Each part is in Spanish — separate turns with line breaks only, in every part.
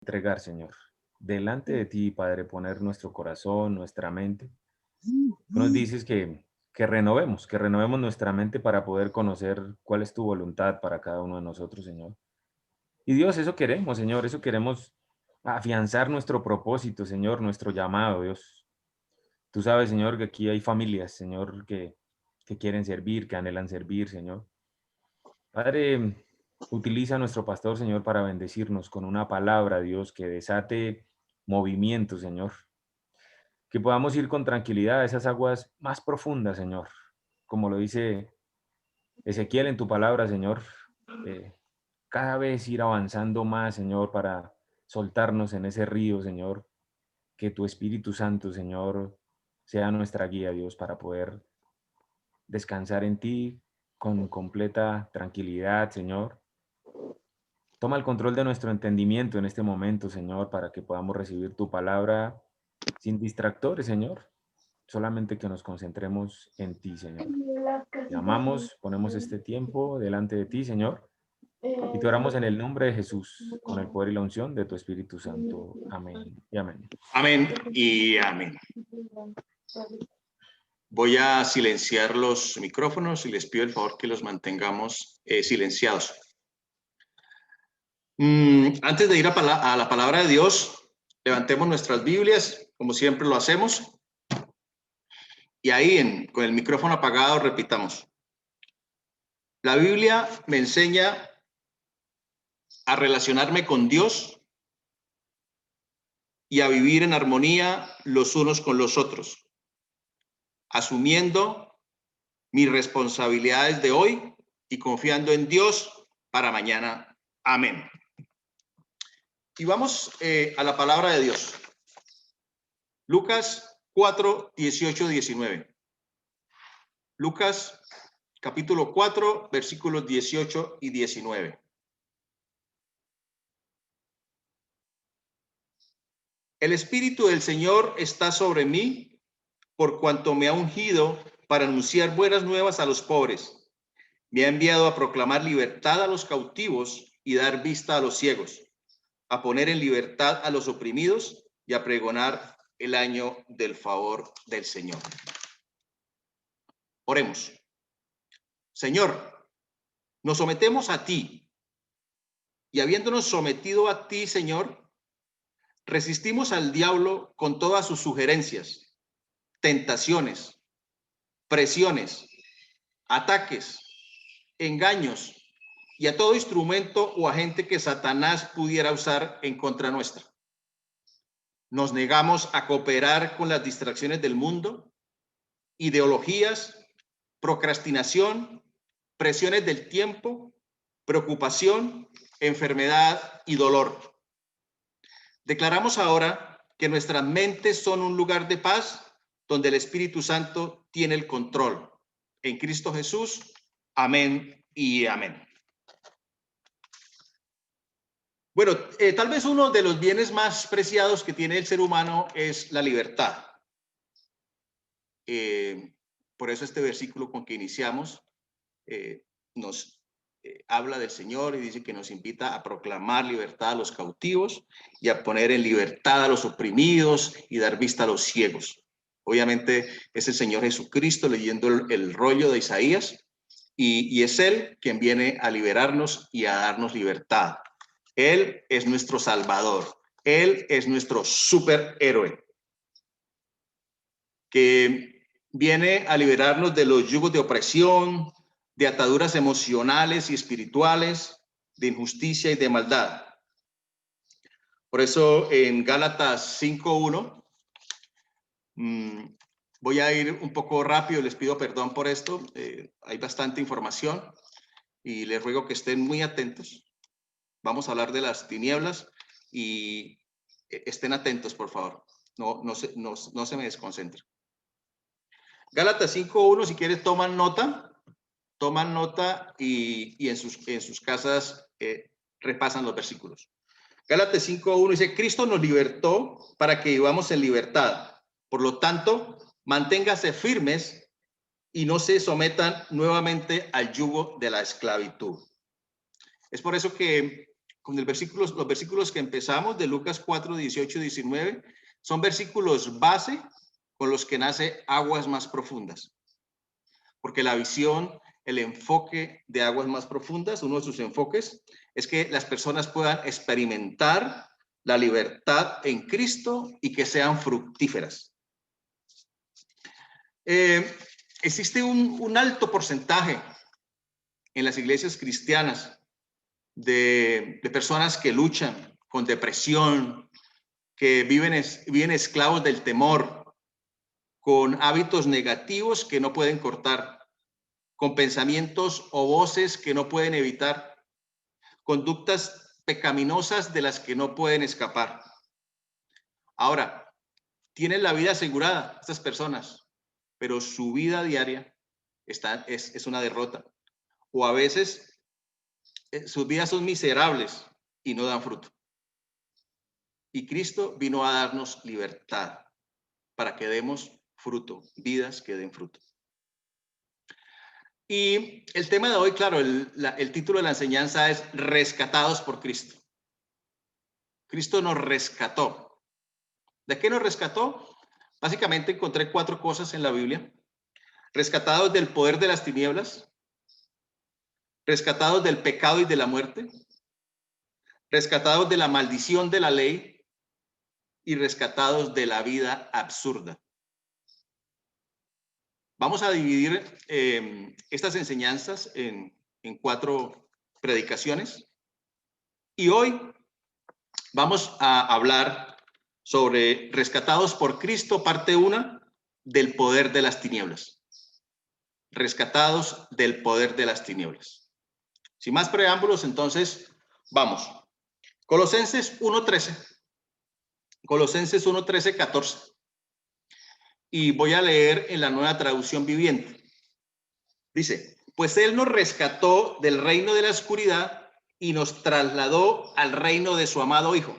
entregar, Señor, delante de ti, Padre, poner nuestro corazón, nuestra mente. Tú nos dices que renovemos nuestra mente para poder conocer cuál es tu voluntad para cada uno de nosotros, Señor. Y Dios, eso queremos, Señor, eso queremos afianzar nuestro propósito, Señor, nuestro llamado, Dios. Tú sabes, Señor, que aquí hay familias, Señor, que quieren servir, que anhelan servir, Señor. Padre, utiliza a nuestro pastor, Señor, para bendecirnos con una palabra, Dios, que desate movimiento, Señor. Que podamos ir con tranquilidad a esas aguas más profundas, Señor. Como lo dice Ezequiel en tu palabra, Señor. eh, Cada vez ir avanzando más, Señor, para soltarnos en ese río, Señor. Que tu Espíritu Santo, Señor, sea nuestra guía, Dios, para poder descansar en ti con completa tranquilidad, Señor. Toma el control de nuestro entendimiento en este momento, Señor, para que podamos recibir tu palabra sin distractores, Señor. Solamente que nos concentremos en ti, Señor. Te amamos, ponemos este tiempo delante de ti, Señor, y te oramos en el nombre de Jesús, con el poder y la unción de tu Espíritu Santo. Amén y amén.
Amén y amén. Voy a silenciar los micrófonos y les pido el favor que los mantengamos silenciados. Antes de ir a la palabra de Dios, levantemos nuestras Biblias, como siempre lo hacemos, y ahí con el micrófono apagado repitamos. La Biblia me enseña a relacionarme con Dios y a vivir en armonía los unos con los otros, asumiendo mis responsabilidades de hoy y confiando en Dios para mañana. Amén. Y vamos a la palabra de Dios. Lucas 4, 18, 19. Lucas capítulo 4, versículos 18 y 19. El Espíritu del Señor está sobre mí, por cuanto me ha ungido para anunciar buenas nuevas a los pobres. Me ha enviado a proclamar libertad a los cautivos y dar vista a los ciegos, a poner en libertad a los oprimidos y a pregonar el año del favor del Señor. Oremos. Señor, nos sometemos a ti y habiéndonos sometido a ti, Señor, resistimos al diablo con todas sus sugerencias, tentaciones, presiones, ataques, engaños y a todo instrumento o agente que Satanás pudiera usar en contra nuestra. Nos negamos a cooperar con las distracciones del mundo, ideologías, procrastinación, presiones del tiempo, preocupación, enfermedad y dolor. Declaramos ahora que nuestras mentes son un lugar de paz donde el Espíritu Santo tiene el control. En Cristo Jesús, amén y amén. Bueno, tal vez uno de los bienes más preciados que tiene el ser humano es la libertad. Por eso este versículo con que iniciamos nos habla del Señor y dice que nos invita a proclamar libertad a los cautivos y a poner en libertad a los oprimidos y dar vista a los ciegos. Obviamente es el Señor Jesucristo leyendo el rollo de Isaías y es Él quien viene a liberarnos y a darnos libertad. Él es nuestro Salvador. Él es nuestro superhéroe que viene a liberarnos de los yugos de opresión, de ataduras emocionales y espirituales, de injusticia y de maldad. Por eso en Gálatas 5:1, voy a ir un poco rápido, les pido perdón por esto, hay bastante información y les ruego que estén muy atentos. Vamos a hablar de las tinieblas y estén atentos, por favor, no se me desconcentren. Gálatas 5:1, si quieres toman nota y en sus casas repasan los versículos. Gálatas 5:1 dice, Cristo nos libertó para que vivamos en libertad. Por lo tanto, manténganse firmes y no se sometan nuevamente al yugo de la esclavitud. Es por eso que con los versículos que empezamos de Lucas 4, 18 y 19, son versículos base con los que nace Aguas Más Profundas. Porque la visión, el enfoque de Aguas Más Profundas, uno de sus enfoques, es que las personas puedan experimentar la libertad en Cristo y que sean fructíferas. Existe un alto porcentaje en las iglesias cristianas de personas que luchan con depresión, que viven esclavos del temor, con hábitos negativos que no pueden cortar, con pensamientos o voces que no pueden evitar, conductas pecaminosas de las que no pueden escapar. Ahora, tienen la vida asegurada estas personas, pero su vida diaria es una derrota. O a veces sus vidas son miserables y no dan fruto. Y Cristo vino a darnos libertad para que demos fruto, vidas que den fruto. Y el tema de hoy, claro, el título de la enseñanza es Rescatados por Cristo. Cristo nos rescató. ¿De qué nos rescató? Básicamente encontré 4 cosas en la Biblia. Rescatados del poder de las tinieblas, rescatados del pecado y de la muerte, rescatados de la maldición de la ley y rescatados de la vida absurda. Vamos a dividir estas enseñanzas en 4 predicaciones y hoy vamos a hablar sobre Rescatados por Cristo, parte 1, del poder de las tinieblas. Rescatados del poder de las tinieblas. Sin más preámbulos, entonces, vamos. Colosenses 1:13. Colosenses 1:13, 14. Y voy a leer en la Nueva Traducción Viviente. Dice, pues Él nos rescató del reino de la oscuridad y nos trasladó al reino de su amado Hijo,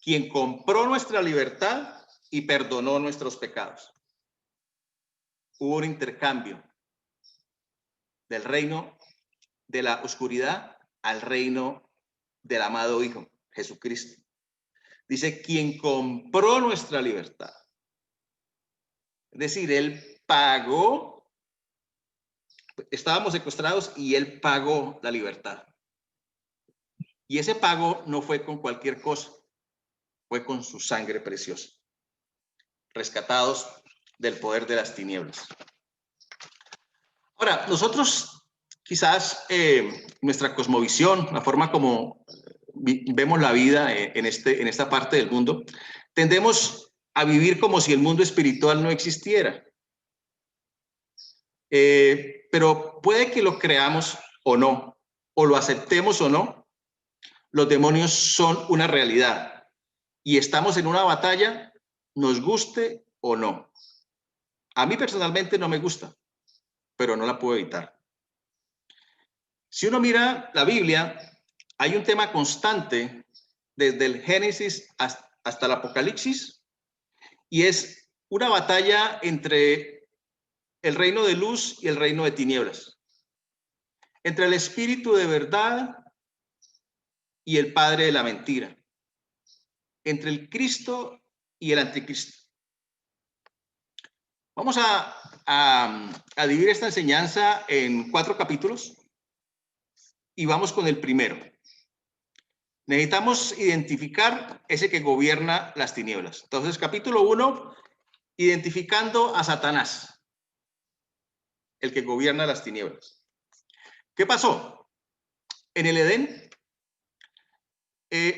quien compró nuestra libertad y perdonó nuestros pecados. Hubo un intercambio del reino de la oscuridad al reino del amado Hijo, Jesucristo. Dice, quien compró nuestra libertad. Es decir, Él pagó, estábamos secuestrados y Él pagó la libertad. Y ese pago no fue con cualquier cosa, fue con su sangre preciosa. Rescatados del poder de las tinieblas. Ahora, nosotros quizás nuestra cosmovisión, la forma como vemos la vida en esta parte del mundo, tendemos a vivir como si el mundo espiritual no existiera. Pero puede que lo creamos o no, o lo aceptemos o no, los demonios son una realidad y estamos en una batalla, nos guste o no. A mí personalmente no me gusta, pero no la puedo evitar. Si uno mira la Biblia, hay un tema constante desde el Génesis hasta el Apocalipsis y es una batalla entre el reino de luz y el reino de tinieblas, entre el espíritu de verdad y el padre de la mentira, entre el Cristo y el anticristo. Vamos a dividir esta enseñanza en 4 capítulos y vamos con el primero. Necesitamos identificar ese que gobierna las tinieblas. Entonces, capítulo 1, identificando a Satanás, el que gobierna las tinieblas. ¿Qué pasó? En el Edén,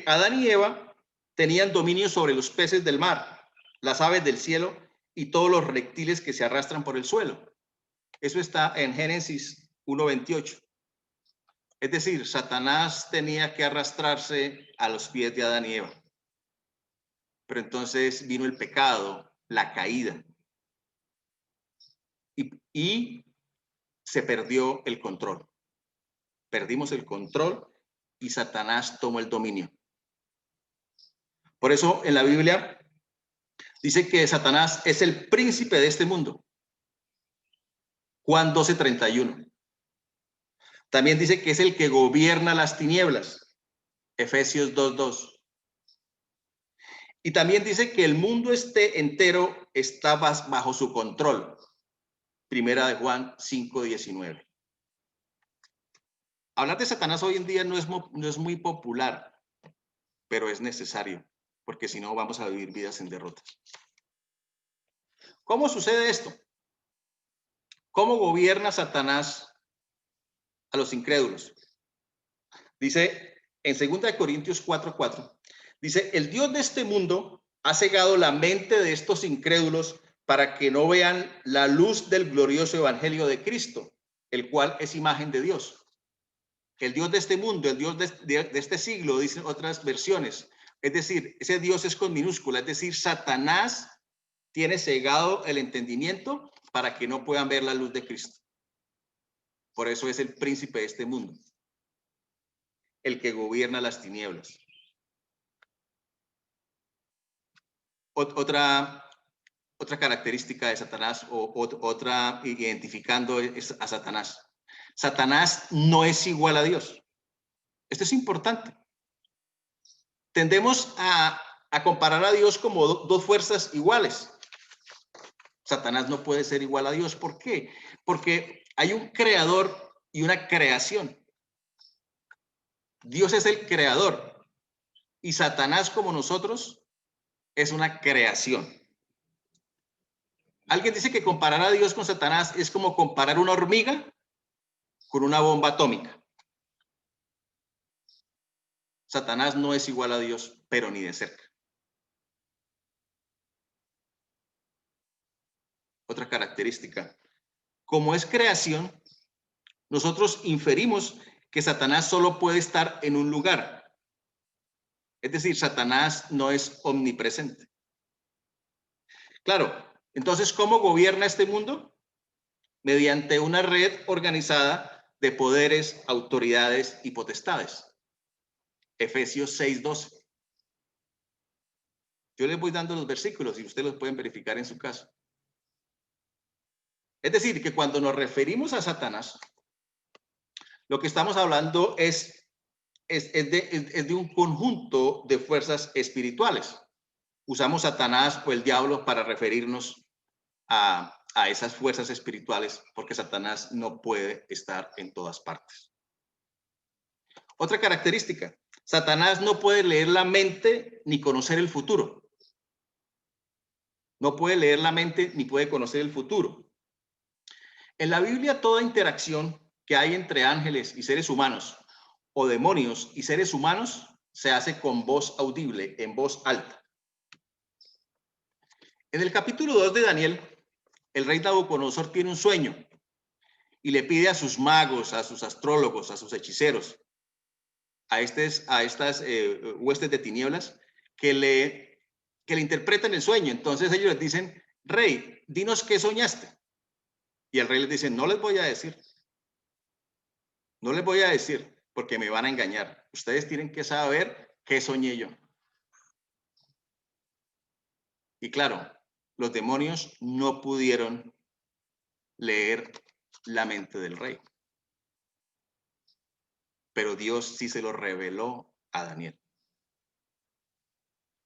Adán y Eva tenían dominio sobre los peces del mar, las aves del cielo y todos los reptiles que se arrastran por el suelo. Eso está en Génesis 1:28. Es decir, Satanás tenía que arrastrarse a los pies de Adán y Eva. Pero entonces vino el pecado, la caída. Y se perdió el control. Perdimos el control y Satanás tomó el dominio. Por eso en la Biblia dice que Satanás es el príncipe de este mundo. Juan 12:31. También dice que es el que gobierna las tinieblas. Efesios 2:2. Y también dice que el mundo entero está bajo su control. Primera de Juan 5:19. Hablar de Satanás hoy en día no es muy popular, pero es necesario, porque si no vamos a vivir vidas en derrotas. ¿Cómo sucede esto? ¿Cómo gobierna Satanás a los incrédulos? Dice en 2 Corintios 4:4, dice, el Dios de este mundo ha cegado la mente de estos incrédulos para que no vean la luz del glorioso evangelio de Cristo, el cual es imagen de Dios. El Dios de este mundo, el Dios de este siglo, dicen otras versiones. Es decir, ese Dios es con minúscula, es decir, Satanás tiene cegado el entendimiento para que no puedan ver la luz de Cristo. Por eso es el príncipe de este mundo, el que gobierna las tinieblas. Otra característica de Satanás, otra identificando a Satanás. Satanás no es igual a Dios. Esto es importante. Tendemos a comparar a Dios como dos fuerzas iguales. Satanás no puede ser igual a Dios. ¿Por qué? Porque hay un creador y una creación. Dios es el creador y Satanás, como nosotros, es una creación. Alguien dice que comparar a Dios con Satanás es como comparar una hormiga con una bomba atómica. Satanás no es igual a Dios, pero ni de cerca. Otra característica. Como es creación, nosotros inferimos que Satanás solo puede estar en un lugar. Es decir, Satanás no es omnipresente. Claro, entonces, ¿cómo gobierna este mundo? Mediante una red organizada de poderes, autoridades y potestades. Efesios 6:12. Yo les voy dando los versículos y ustedes los pueden verificar en su caso. Es decir, que cuando nos referimos a Satanás, lo que estamos hablando es de un conjunto de fuerzas espirituales. Usamos Satanás o el diablo para referirnos a esas fuerzas espirituales, porque Satanás no puede estar en todas partes. Otra característica, Satanás no puede leer la mente ni conocer el futuro. No puede leer la mente ni puede conocer el futuro. En la Biblia, toda interacción que hay entre ángeles y seres humanos, o demonios y seres humanos, se hace con voz audible, en voz alta. En el capítulo 2 de Daniel, el rey Nabucodonosor tiene un sueño y le pide a sus magos, a sus astrólogos, a sus hechiceros, a estas huestes de tinieblas, que le interpretan el sueño. Entonces ellos les dicen, rey, dinos qué soñaste. Y el rey les dice, no les voy a decir. No les voy a decir porque me van a engañar. Ustedes tienen que saber qué soñé yo. Y claro, los demonios no pudieron leer la mente del rey. Pero Dios sí se lo reveló a Daniel.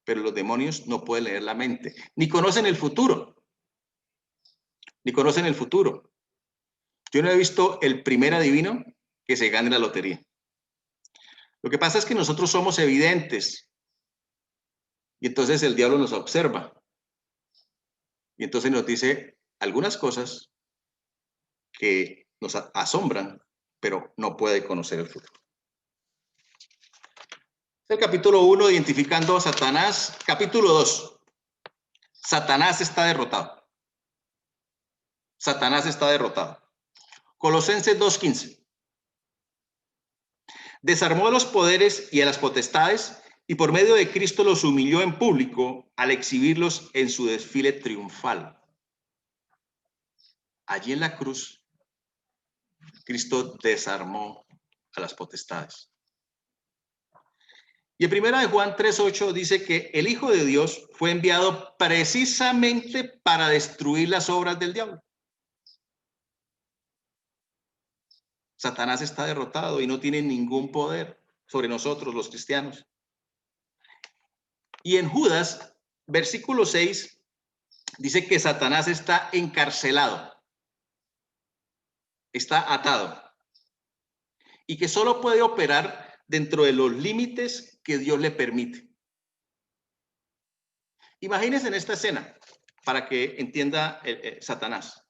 Pero los demonios no pueden leer la mente, ni conocen el futuro. Ni conocen el futuro. Yo no he visto el primer adivino que se gane la lotería. Lo que pasa es que nosotros somos evidentes y entonces el diablo nos observa y entonces nos dice algunas cosas que nos asombran, pero no puede conocer el futuro. El capítulo 1, identificando a Satanás. Capítulo 2, Satanás está derrotado. Satanás está derrotado. Colosenses 2:15. Desarmó a los poderes y a las potestades y por medio de Cristo los humilló en público al exhibirlos en su desfile triunfal. Allí en la cruz, Cristo desarmó a las potestades. Y en 1 Juan 3:8 dice que el Hijo de Dios fue enviado precisamente para destruir las obras del diablo. Satanás está derrotado y no tiene ningún poder. sobre nosotros los cristianos. Y en Judas, versículo 6, dice que Satanás está encarcelado, está atado, y que solo puede operar dentro de los límites que Dios le permite. Imagínense en esta escena, para que entienda Satanás.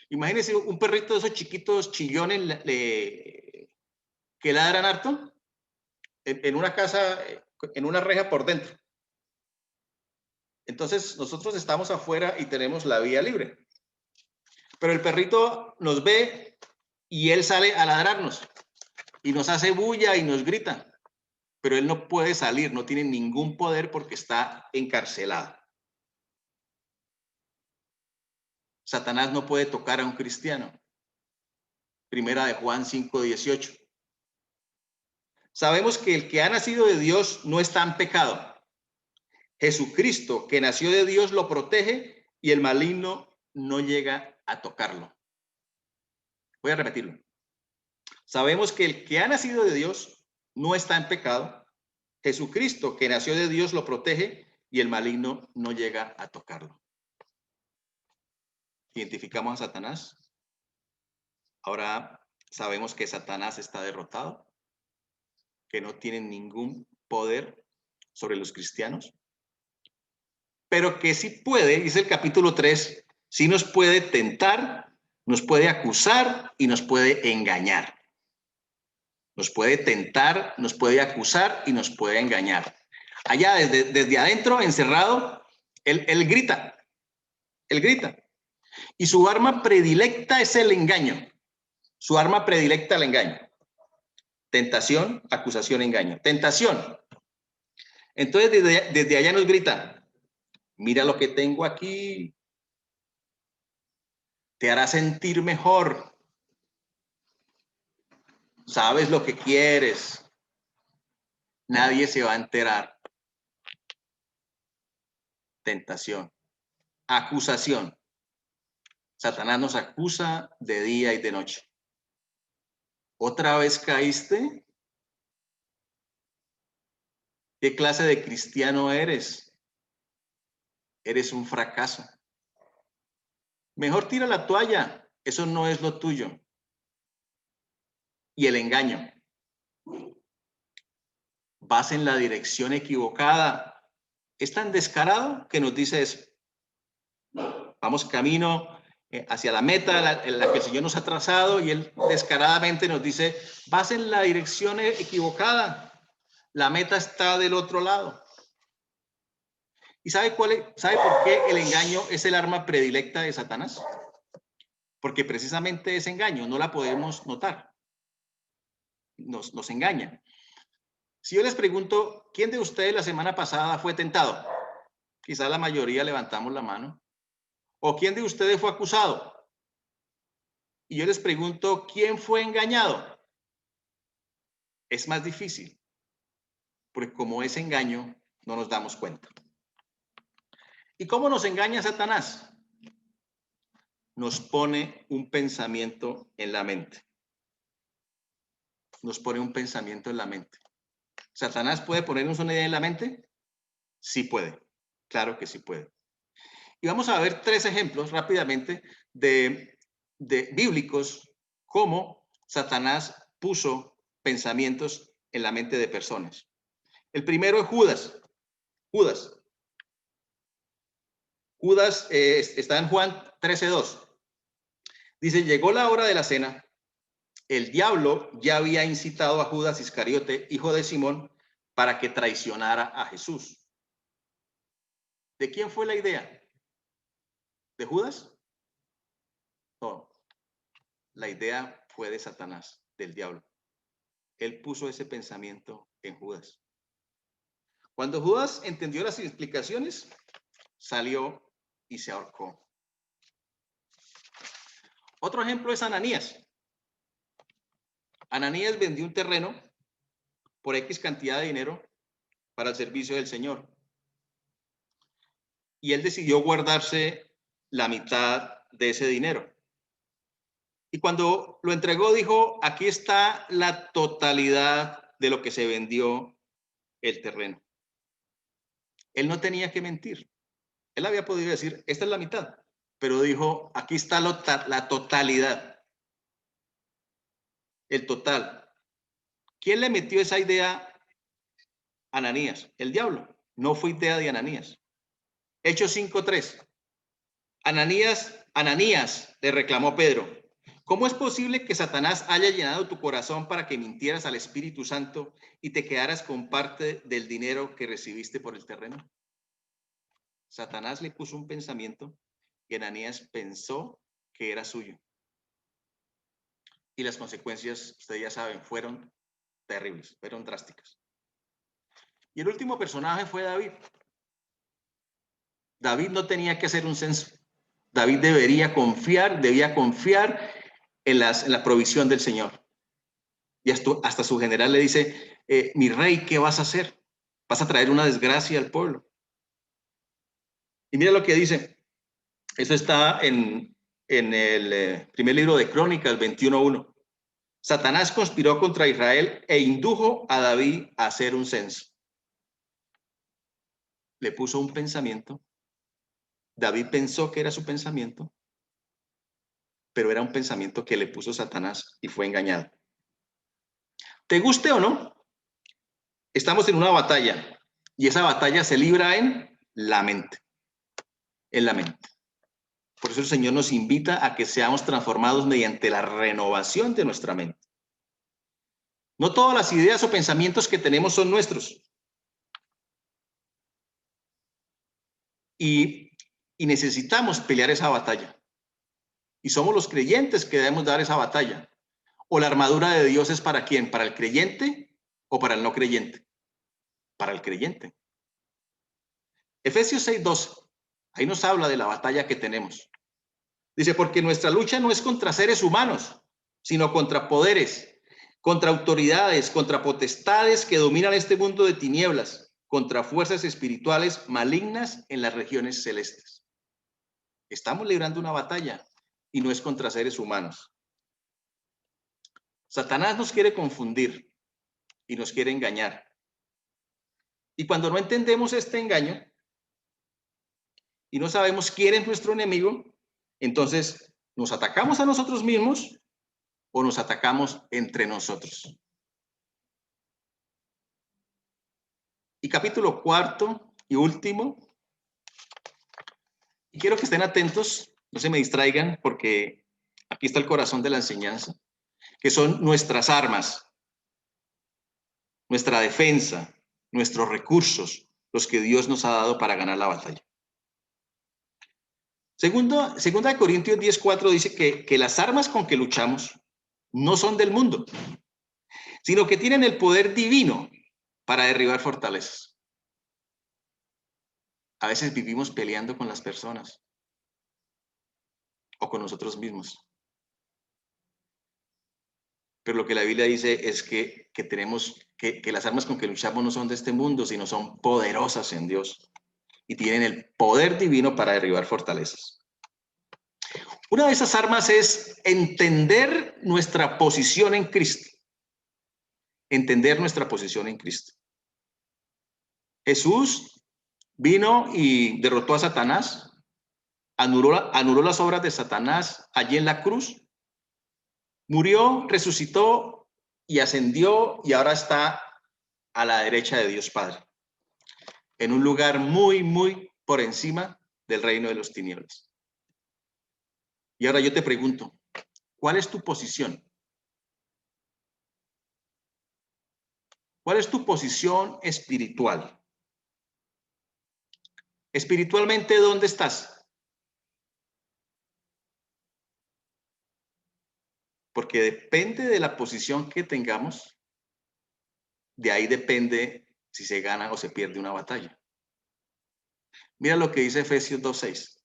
Imagínense un perrito de esos chiquitos chillones que ladran harto en una casa, en una reja por dentro. Entonces nosotros estamos afuera y tenemos la vía libre. Pero el perrito nos ve y él sale a ladrarnos y nos hace bulla y nos grita. Pero él no puede salir, no tiene ningún poder porque está encarcelado. Satanás no puede tocar a un cristiano. Primera de Juan 5:18. Sabemos que el que ha nacido de Dios no está en pecado. Jesucristo, que nació de Dios, lo protege y el maligno no llega a tocarlo. Voy a repetirlo. Sabemos que el que ha nacido de Dios no está en pecado. Jesucristo, que nació de Dios, lo protege y el maligno no llega a tocarlo. Identificamos a Satanás. Ahora sabemos que Satanás está derrotado, que no tiene ningún poder sobre los cristianos, pero que sí puede, dice el capítulo 3, sí nos puede tentar, nos puede acusar y nos puede engañar. Nos puede tentar, nos puede acusar y nos puede engañar. Allá desde adentro, encerrado, él grita. Él grita. Y su arma predilecta es el engaño. Su arma predilecta el engaño. Tentación, acusación, engaño. Tentación. Entonces desde allá nos grita, mira lo que tengo aquí. Te hará sentir mejor. Sabes lo que quieres. Nadie se va a enterar. Tentación. Acusación. Satanás nos acusa de día y de noche. ¿Otra vez caíste? ¿Qué clase de cristiano eres? Eres un fracaso. Mejor tira la toalla. Eso no es lo tuyo. Y el engaño. Vas en la dirección equivocada. Es tan descarado que nos dice eso. Vamos camino hacia la meta, en la que el Señor nos ha trazado, y Él descaradamente nos dice, vas en la dirección equivocada. La meta está del otro lado. ¿Y sabe por qué el engaño es el arma predilecta de Satanás? Porque precisamente ese engaño no la podemos notar. Nos engaña. Si yo les pregunto, ¿quién de ustedes la semana pasada fue tentado? Quizás la mayoría levantamos la mano. ¿O quién de ustedes fue acusado? Y yo les pregunto, ¿quién fue engañado? Es más difícil, porque como es engaño, no nos damos cuenta. ¿Y cómo nos engaña Satanás? Nos pone un pensamiento en la mente. Nos pone un pensamiento en la mente. ¿Satanás puede ponernos una idea en la mente? Sí puede, claro que sí puede. Y vamos a ver 3 ejemplos rápidamente de bíblicos, cómo Satanás puso pensamientos en la mente de personas. El primero es Judas. Judas está en Juan 13:2. Dice, llegó la hora de la cena. El diablo ya había incitado a Judas Iscariote, hijo de Simón, para que traicionara a Jesús. ¿De quién fue la idea? ¿De Judas? No. La idea fue de Satanás, del diablo. Él puso ese pensamiento en Judas. Cuando Judas entendió las explicaciones, salió y se ahorcó. Otro ejemplo es Ananías. Ananías vendió un terreno por X cantidad de dinero para el servicio del Señor. Y él decidió guardarse la mitad de ese dinero. Y cuando lo entregó, dijo, aquí está la totalidad de lo que se vendió el terreno. Él no tenía que mentir. Él había podido decir, esta es la mitad, pero dijo, aquí está la totalidad, el total. ¿Quién le metió esa idea a Ananías? El diablo. No fue idea de Ananías. Hechos 5:3. Ananías, le reclamó Pedro, ¿cómo es posible que Satanás haya llenado tu corazón para que mintieras al Espíritu Santo y te quedaras con parte del dinero que recibiste por el terreno? Satanás le puso un pensamiento y Ananías pensó que era suyo. Y las consecuencias, ustedes ya saben, fueron terribles, fueron drásticas. Y el último personaje fue David. David no tenía que hacer un censo. David debía confiar en la provisión del Señor. Y hasta su general le dice, mi rey, ¿qué vas a hacer? Vas a traer una desgracia al pueblo. Y mira lo que dice. Eso está en el primer libro de Crónicas, 21:1. Satanás conspiró contra Israel e indujo a David a hacer un censo. Le puso un pensamiento. David pensó que era su pensamiento, pero era un pensamiento que le puso Satanás y fue engañado. ¿Te guste o no? Estamos en una batalla y esa batalla se libra en la mente. En la mente. Por eso el Señor nos invita a que seamos transformados mediante la renovación de nuestra mente. No todas las ideas o pensamientos que tenemos son nuestros. Y necesitamos pelear esa batalla. Y somos los creyentes que debemos dar esa batalla. ¿O la armadura de Dios es para quién? ¿Para el creyente o para el no creyente? Para el creyente. Efesios 6:12. Ahí nos habla de la batalla que tenemos. Dice, porque nuestra lucha no es contra seres humanos, sino contra poderes, contra autoridades, contra potestades que dominan este mundo de tinieblas, contra fuerzas espirituales malignas en las regiones celestes. Estamos librando una batalla y no es contra seres humanos. Satanás nos quiere confundir y nos quiere engañar. Y cuando no entendemos este engaño y no sabemos quién es nuestro enemigo, entonces nos atacamos a nosotros mismos o nos atacamos entre nosotros. Y capítulo 4 y último, y quiero que estén atentos, no se me distraigan, porque aquí está el corazón de la enseñanza, que son nuestras armas, nuestra defensa, nuestros recursos, los que Dios nos ha dado para ganar la batalla. Segunda de Corintios 10:4 dice que las armas con que luchamos no son del mundo, sino que tienen el poder divino para derribar fortalezas. A veces vivimos peleando con las personas o con nosotros mismos. Pero lo que la Biblia dice es que tenemos que las armas con que luchamos no son de este mundo, sino son poderosas en Dios y tienen el poder divino para derribar fortalezas. Una de esas armas es entender nuestra posición en Cristo. Entender nuestra posición en Cristo. Jesús vino y derrotó a Satanás, anuló las obras de Satanás allí en la cruz, murió, resucitó y ascendió y ahora está a la derecha de Dios Padre, en un lugar muy, muy por encima del reino de los tinieblas. Y ahora yo te pregunto, ¿cuál es tu posición? ¿Cuál es tu posición espiritual? Espiritualmente, ¿dónde estás? Porque depende de la posición que tengamos, de ahí depende si se gana o se pierde una batalla. Mira lo que dice Efesios 2:6.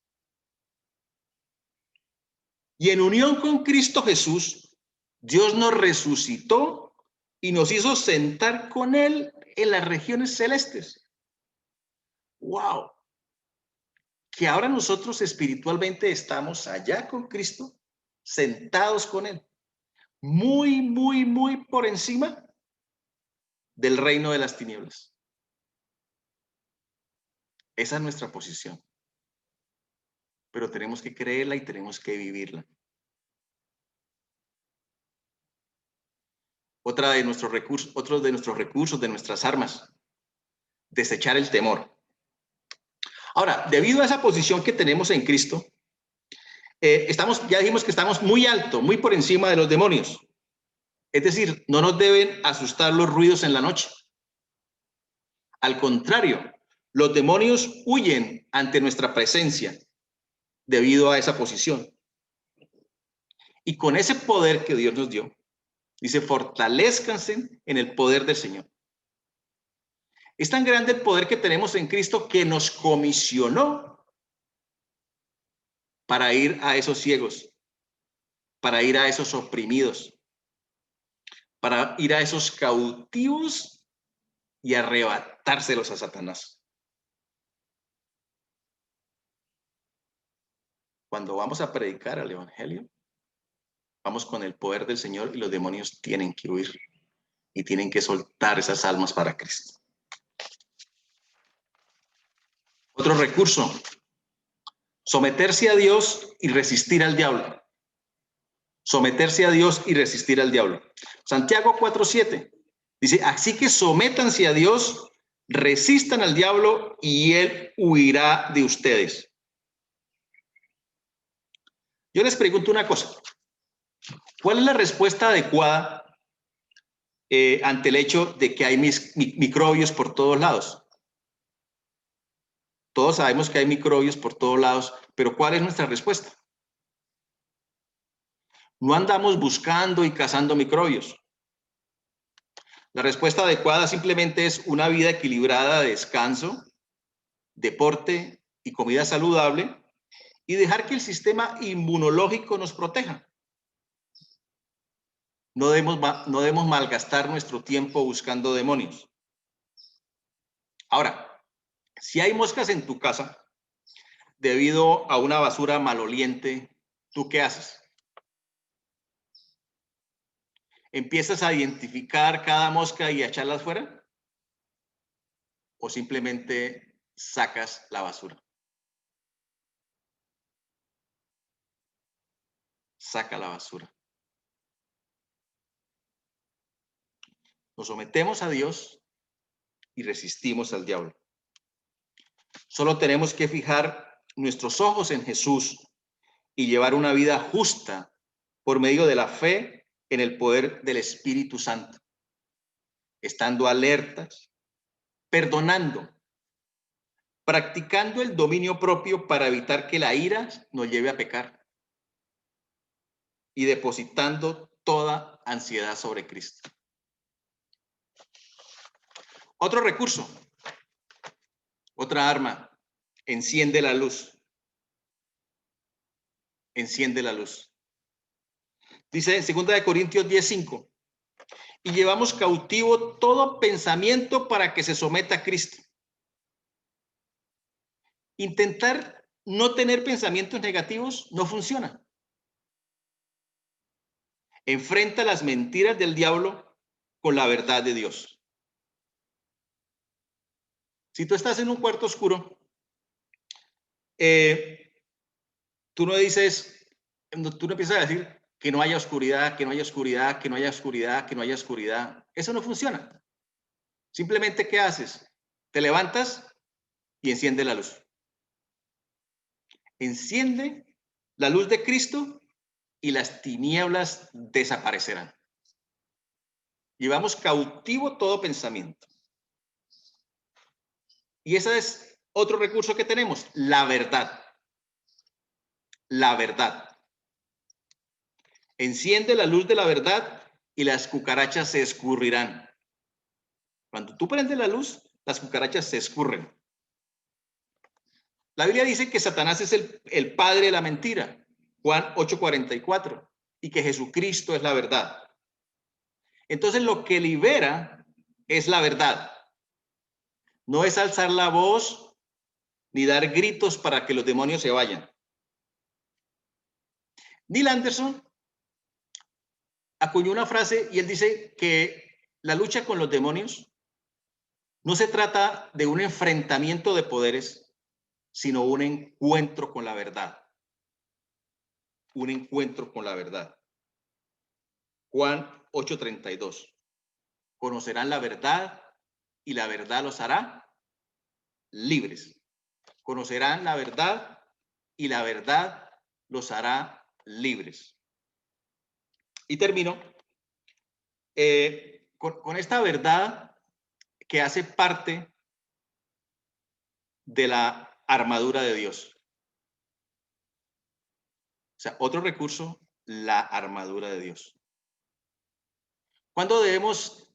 Y en unión con Cristo Jesús, Dios nos resucitó y nos hizo sentar con Él en las regiones celestes. ¡Wow! Que ahora nosotros espiritualmente estamos allá con Cristo, sentados con Él, muy, muy, muy por encima del reino de las tinieblas. Esa es nuestra posición. Pero tenemos que creerla y tenemos que vivirla. Otro de nuestros recursos, de nuestras armas, desechar el temor. Ahora, debido a esa posición que tenemos en Cristo, ya dijimos que estamos muy alto, muy por encima de los demonios. Es decir, no nos deben asustar los ruidos en la noche. Al contrario, los demonios huyen ante nuestra presencia debido a esa posición. Y con ese poder que Dios nos dio, dice, fortalezcanse en el poder del Señor. Es tan grande el poder que tenemos en Cristo que nos comisionó para ir a esos ciegos, para ir a esos oprimidos, para ir a esos cautivos y arrebatárselos a Satanás. Cuando vamos a predicar el evangelio, vamos con el poder del Señor y los demonios tienen que huir y tienen que soltar esas almas para Cristo. Otro recurso, someterse a Dios y resistir al diablo. Someterse a Dios y resistir al diablo. Santiago 4:7 dice, así que sométanse a Dios, resistan al diablo y él huirá de ustedes. Yo les pregunto una cosa. ¿Cuál es la respuesta adecuada ante el hecho de que hay microbios por todos lados? Todos sabemos que hay microbios por todos lados, pero ¿cuál es nuestra respuesta? No andamos buscando y cazando microbios. La respuesta adecuada simplemente es una vida equilibrada de descanso, deporte y comida saludable y dejar que el sistema inmunológico nos proteja. No debemos malgastar nuestro tiempo buscando demonios. Ahora, si hay moscas en tu casa debido a una basura maloliente, ¿tú qué haces? ¿Empiezas a identificar cada mosca y a echarlas fuera? ¿O simplemente sacas la basura? Saca la basura. Nos sometemos a Dios y resistimos al diablo. Solo tenemos que fijar nuestros ojos en Jesús y llevar una vida justa por medio de la fe en el poder del Espíritu Santo, estando alertas, perdonando, practicando el dominio propio para evitar que la ira nos lleve a pecar y depositando toda ansiedad sobre Cristo. Otro recurso, otra arma, enciende la luz. Enciende la luz. Dice en 2 Corintios 10:5, y llevamos cautivo todo pensamiento para que se someta a Cristo. Intentar no tener pensamientos negativos no funciona. Enfrenta las mentiras del diablo con la verdad de Dios. Si tú estás en un cuarto oscuro, tú no empiezas a decir que no haya oscuridad, que no haya oscuridad, que no haya oscuridad, que no haya oscuridad. Eso no funciona. Simplemente, ¿qué haces? Te levantas y enciende la luz. Enciende la luz de Cristo y las tinieblas desaparecerán. Llevamos cautivo todo pensamiento. Y ese es otro recurso que tenemos, la verdad. La verdad. Enciende la luz de la verdad y las cucarachas se escurrirán. Cuando tú prendes la luz, las cucarachas se escurren. La Biblia dice que Satanás es el padre de la mentira, Juan 8:44, y que Jesucristo es la verdad. Entonces lo que libera es la verdad. No es alzar la voz ni dar gritos para que los demonios se vayan. Neil Anderson acuñó una frase y él dice que la lucha con los demonios No se trata de un enfrentamiento de poderes, sino un encuentro con la verdad. Un encuentro con la verdad. Juan 8:32. Conocerán la verdad y la verdad los hará libres. Conocerán la verdad y la verdad los hará libres. Y termino con esta verdad que hace parte de la armadura de Dios. O sea, otro recurso, la armadura de Dios. ¿Cuándo debemos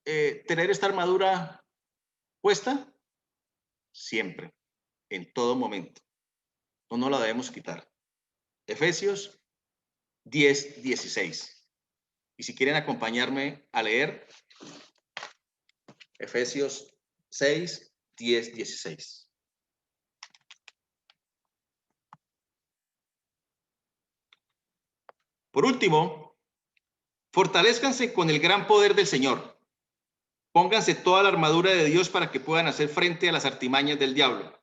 tener esta armadura puesta? Siempre, en todo momento. No la debemos quitar. Efesios 10:16. Y si quieren acompañarme a leer, Efesios 6:10-16. Por último, fortalezcanse con el gran poder del Señor. Pónganse toda la armadura de Dios para que puedan hacer frente a las artimañas del diablo,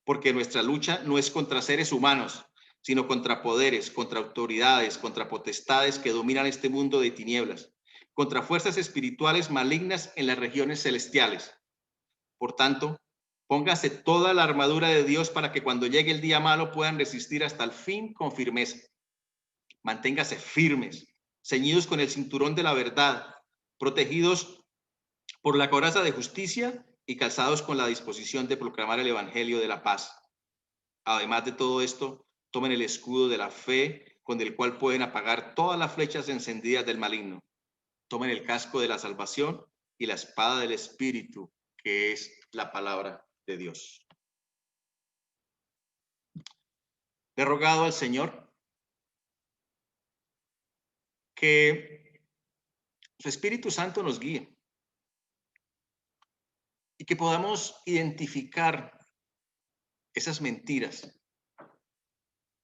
porque nuestra lucha no es contra seres humanos, sino contra poderes, contra autoridades, contra potestades que dominan este mundo de tinieblas, contra fuerzas espirituales malignas en las regiones celestiales. Por tanto, póngase toda la armadura de Dios para que cuando llegue el día malo puedan resistir hasta el fin con firmeza. Manténgase firmes, ceñidos con el cinturón de la verdad, protegidos por la coraza de justicia y calzados con la disposición de proclamar el evangelio de la paz. Además de todo esto, tomen el escudo de la fe con el cual pueden apagar todas las flechas encendidas del maligno. Tomen el casco de la salvación y la espada del Espíritu, que es la palabra de Dios. Le he rogado al Señor que su Espíritu Santo nos guíe y que podamos identificar esas mentiras,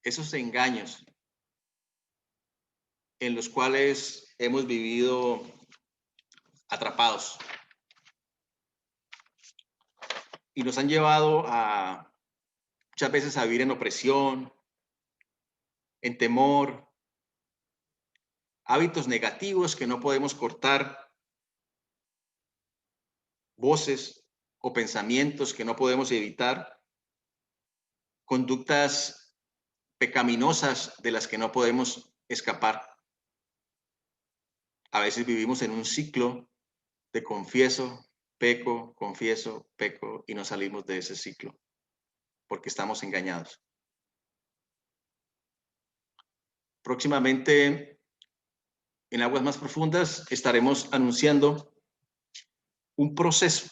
esos engaños en los cuales hemos vivido atrapados y nos han llevado a muchas veces a vivir en opresión, en temor, hábitos negativos que no podemos cortar, voces o pensamientos que no podemos evitar, conductas pecaminosas de las que no podemos escapar. A veces vivimos en un ciclo de confieso, peco, confieso, peco y no salimos de ese ciclo porque estamos engañados. Próximamente, en Aguas Más Profundas, estaremos anunciando un proceso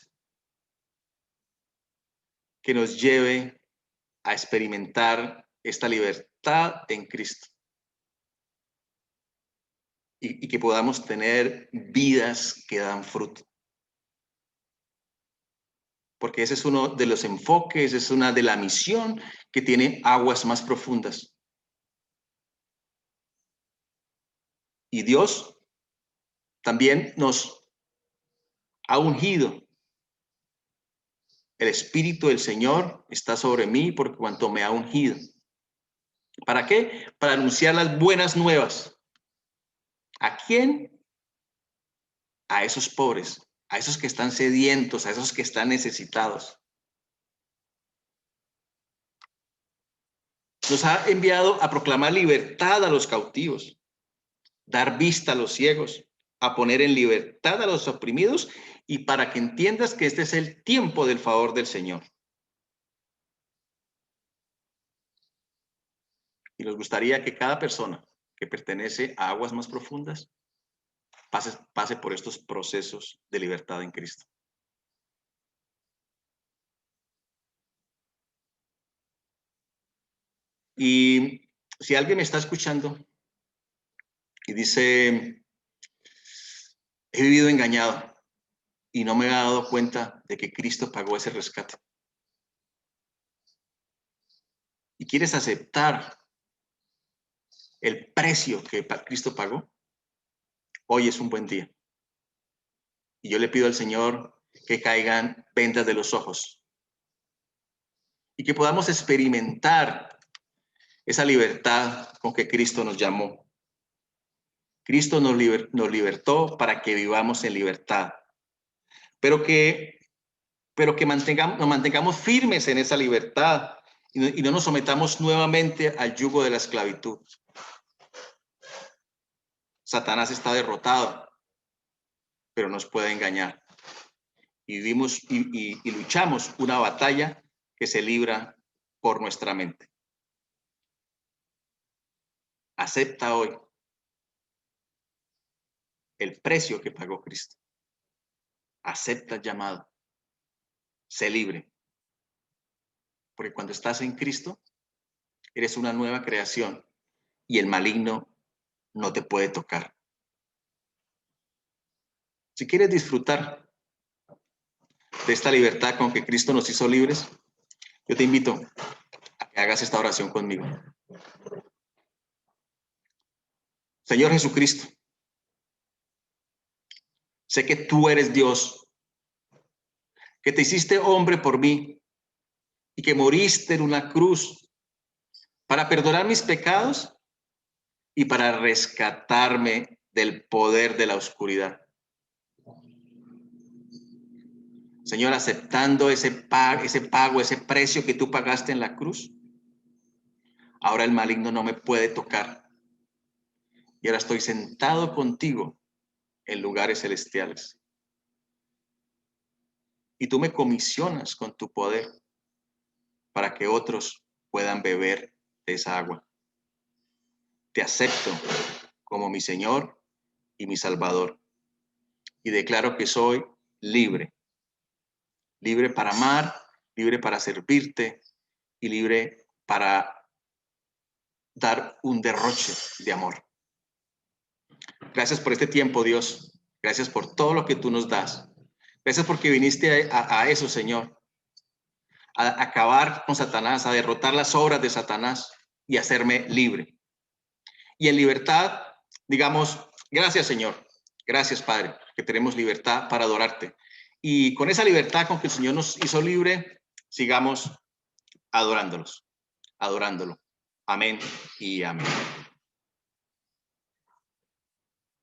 que nos lleve a experimentar esta libertad en Cristo y que podamos tener vidas que dan fruto. Porque ese es uno de los enfoques, es una de la misión que tiene Aguas Más Profundas. Y Dios también nos ha ungido. El Espíritu del Señor está sobre mí por cuanto me ha ungido. ¿Para qué? Para anunciar las buenas nuevas. ¿A quién? A esos pobres, a esos que están sedientos, a esos que están necesitados. Nos ha enviado a proclamar libertad a los cautivos, dar vista a los ciegos, a poner en libertad a los oprimidos y para que entiendas que este es el tiempo del favor del Señor. Y nos gustaría que cada persona que pertenece a Aguas Más Profundas pase por estos procesos de libertad en Cristo. Y si alguien me está escuchando y dice, he vivido engañado y no me he dado cuenta de que Cristo pagó ese rescate, y quieres aceptar el precio que Cristo pagó, hoy es un buen día. Y yo le pido al Señor que caigan vendas de los ojos y que podamos experimentar esa libertad con que Cristo nos llamó. Cristo nos libertó para que vivamos en libertad, pero que nos mantengamos firmes en esa libertad y no nos sometamos nuevamente al yugo de la esclavitud. Satanás está derrotado, pero nos puede engañar. Y vivimos y luchamos una batalla que se libra por nuestra mente. Acepta hoy el precio que pagó Cristo. Acepta el llamado. Sé libre. Porque cuando estás en Cristo, eres una nueva creación y el maligno no te puede tocar. Si quieres disfrutar de esta libertad con que Cristo nos hizo libres, yo te invito a que hagas esta oración conmigo. Señor Jesucristo, sé que tú eres Dios, que te hiciste hombre por mí y que moriste en una cruz para perdonar mis pecados y para rescatarme del poder de la oscuridad. Señor, aceptando ese pago, ese precio que tú pagaste en la cruz, ahora el maligno no me puede tocar. Y ahora estoy sentado contigo en lugares celestiales. Y tú me comisionas con tu poder para que otros puedan beber de esa agua. Te acepto como mi Señor y mi Salvador. Y declaro que soy libre. Libre para amar, libre para servirte y libre para dar un derroche de amor. Gracias por este tiempo, Dios. Gracias por todo lo que tú nos das. Gracias porque viniste a eso, Señor. A acabar con Satanás, a derrotar las obras de Satanás y hacerme libre. Y en libertad, digamos, gracias, Señor. Gracias, Padre, que tenemos libertad para adorarte. Y con esa libertad con que el Señor nos hizo libre, sigamos adorándolo. Amén y amén.